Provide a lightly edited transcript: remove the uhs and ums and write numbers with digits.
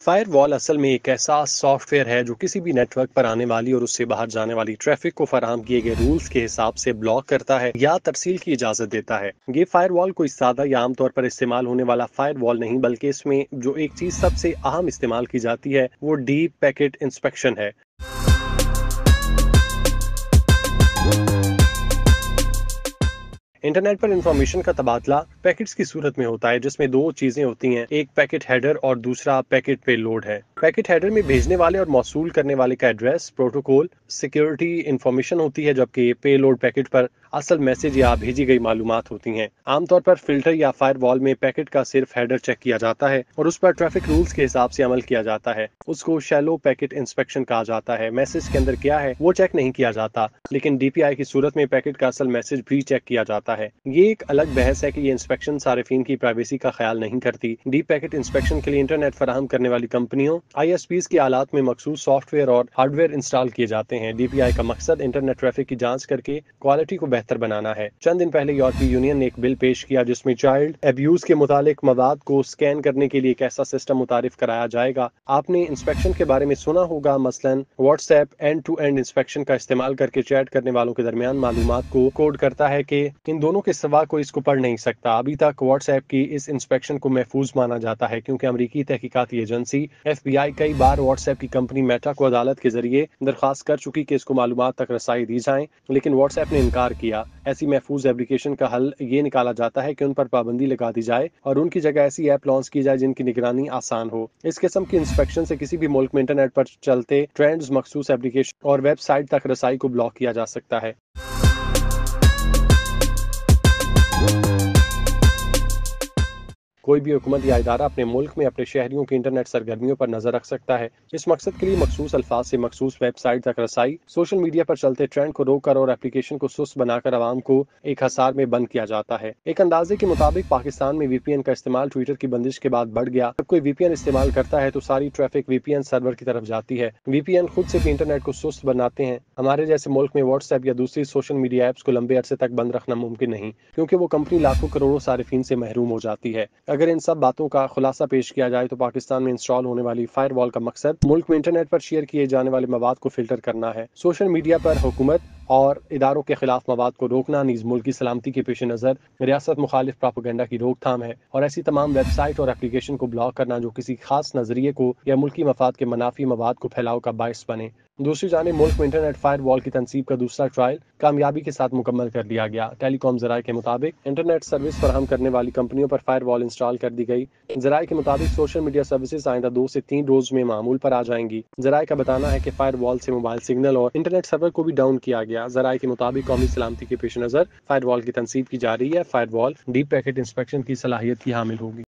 Fire وال اصل میں ایک ایسا سافٹ ویئر ہے جو کسی بھی نیٹ ورک پر آنے والی اور اس سے باہر جانے والی ٹریفک کو فراہم کیے گئے رولز کے حساب سے بلاک کرتا ہے یا ترسیل کی اجازت دیتا ہے۔ یہ فائر وال کوئی سادہ یا عام طور پر استعمال ہونے والا فائر وال نہیں، بلکہ اس میں جو ایک چیز سب سے اہم استعمال کی جاتی ہے وہ ڈیپ پیکٹ انسپیکشن ہے۔ انٹرنیٹ پر انفارمیشن کا تبادلہ پیکٹس کی صورت میں ہوتا ہے، جس میں دو چیزیں ہوتی ہیں، ایک پیکٹ ہیڈر اور دوسرا پیکٹ پے لوڈ ہے۔ پیکٹ ہیڈر میں بھیجنے والے اور موصول کرنے والے کا ایڈریس، پروٹوکول، سیکیورٹی انفارمیشن ہوتی ہے، جبکہ پے لوڈ پیکٹ پر اصل میسج یا بھیجی گئی معلومات ہوتی ہیں۔ عام طور پر فلٹر یا فائر وال میں پیکٹ کا صرف ہیڈر چیک کیا جاتا ہے اور اس پر ٹریفک رولز کے حساب سے عمل کیا جاتا ہے۔ اس کو شیلو پیکٹ انسپیکشن کہا جاتا ہے۔ میسج کے اندر کیا ہے وہ چیک نہیں کیا جاتا، لیکن ڈی پی آئی کی صورت میں پیکٹ کا اصل میسج بھی چیک کیا جاتا ہے۔ یہ ایک الگ بحث ہے کہ یہ انسپیکشن صارفین کی پرائیویسی کا خیال نہیں کرتی۔ ڈیپ پیکٹ انسپیکشن کے لیے انٹرنیٹ فراہم کرنے والی کمپنیوں ISPs کے آلات میں مخصوص سافٹ ویئر اور ہارڈ ویئر انسٹال کیے جاتے ہیں۔ ڈی پی آئی کا مقصد انٹرنیٹ ٹریفک کی جانچ کر کے کوالٹی کو بہتر بنانا ہے۔ چند دن پہلے یورپی یونین نے ایک بل پیش کیا جس میں چائلڈ ایبیوز کے متعلق مواد کو سکین کرنے کے لیے ایک ایسا سسٹم متعارف کرایا جائے گا۔ آپ نے انسپیکشن کے بارے میں سنا ہوگا، مثلاً WhatsApp end to end inspection کا استعمال کر کے چیٹ کرنے والوں کے درمیان معلومات کو کوڈ کرتا ہے کہ ان دونوں کے سوا کوئی اس کو پڑھ نہیں سکتا۔ ابھی تک واٹس ایپ کی اس انسپیکشن کو محفوظ مانا جاتا ہے، کیونکہ امریکی تحقیقاتی ایجنسی FBI کئی بار واٹس ایپ کی کمپنی میٹا کو عدالت کے ذریعے درخواست کر چکی کہ اس کو معلومات تک رسائی دی جائیں، لیکن واٹس ایپ نے انکار کیا۔ ایسی محفوظ ایپلیکیشن کا حل یہ نکالا جاتا ہے کہ ان پر پابندی لگا دی جائے اور ان کی جگہ ایسی ایپ لانچ کی جائے جن کی نگرانی آسان ہو۔ اس قسم کی انسپیکشن سے کسی بھی ملک میں انٹرنیٹ پر چلتے ٹرینڈز، مخصوص ایپلیکیشن اور ویب سائٹ تک رسائی کو بلاک کیا جا سکتا ہے۔ کوئی بھی حکومت یا ادارہ اپنے ملک میں اپنے شہریوں کی انٹرنیٹ سرگرمیوں پر نظر رکھ سکتا ہے۔ اس مقصد کے لیے مخصوص الفاظ سے مخصوص ویب سائٹ تک رسائی، سوشل میڈیا پر چلتے ٹرینڈ کو روک کر اور اپلیکیشن کو سست بنا کر عوام کو ایک حصار میں بند کیا جاتا ہے۔ ایک اندازے کے مطابق پاکستان میں VPN کا استعمال ٹویٹر کی بندش کے بعد بڑھ گیا۔ جب کوئی VPN استعمال کرتا ہے تو ساری ٹریفک VPN سرور کی طرف جاتی ہے۔ VPN خود سے بھی انٹرنیٹ کو سست بناتے ہیں۔ ہمارے جیسے ملک میں واٹس ایپ یا دوسری سوشل میڈیا ایپس کو لمبے عرصے تک بند رکھنا ممکن نہیں، کیونکہ وہ کمپنی لاکھوں کروڑوں صارفین سے محروم ہو جاتی ہے۔ اگر ان سب باتوں کا خلاصہ پیش کیا جائے تو پاکستان میں انسٹال ہونے والی فائر وال کا مقصد ملک میں انٹرنیٹ پر شیئر کیے جانے والے مواد کو فلٹر کرنا ہے۔ سوشل میڈیا پر حکومت اور اداروں کے خلاف مواد کو روکنا نیز ملک کی سلامتی کے پیش نظر ریاست مخالف پراپیگنڈا کی روک تھام ہے، اور ایسی تمام ویب سائٹ اور اپلیکیشن کو بلاک کرنا جو کسی خاص نظریے کو یا ملکی مفاد کے منافی مواد کو پھیلاؤ کا باعث بنے۔ دوسری جانب ملک میں انٹرنیٹ فائر وال کی تنصیب کا دوسرا ٹرائل کامیابی کے ساتھ مکمل کر لیا گیا۔ ٹیلی کام ذرائع کے مطابق انٹرنیٹ سروس فراہم کرنے والی کمپنیوں پر فائر وال انسٹال کر دی گئی۔ ذرائع کے مطابق سوشل میڈیا سروسز آئندہ 2 سے 3 روز میں معمول پر آ جائیں گی۔ ذرائع کا بتانا ہے کہ فائر وال سے موبائل سگنل اور انٹرنیٹ سرور کو بھی ڈاؤن کیا گیا۔ ذرائع کے مطابق قومی سلامتی کے پیش نظر فائر وال کی تنصیب کی جا رہی ہے۔ فائر وال ڈیپ پیکٹ انسپیکشن کی صلاحیت کی حامل ہوگی۔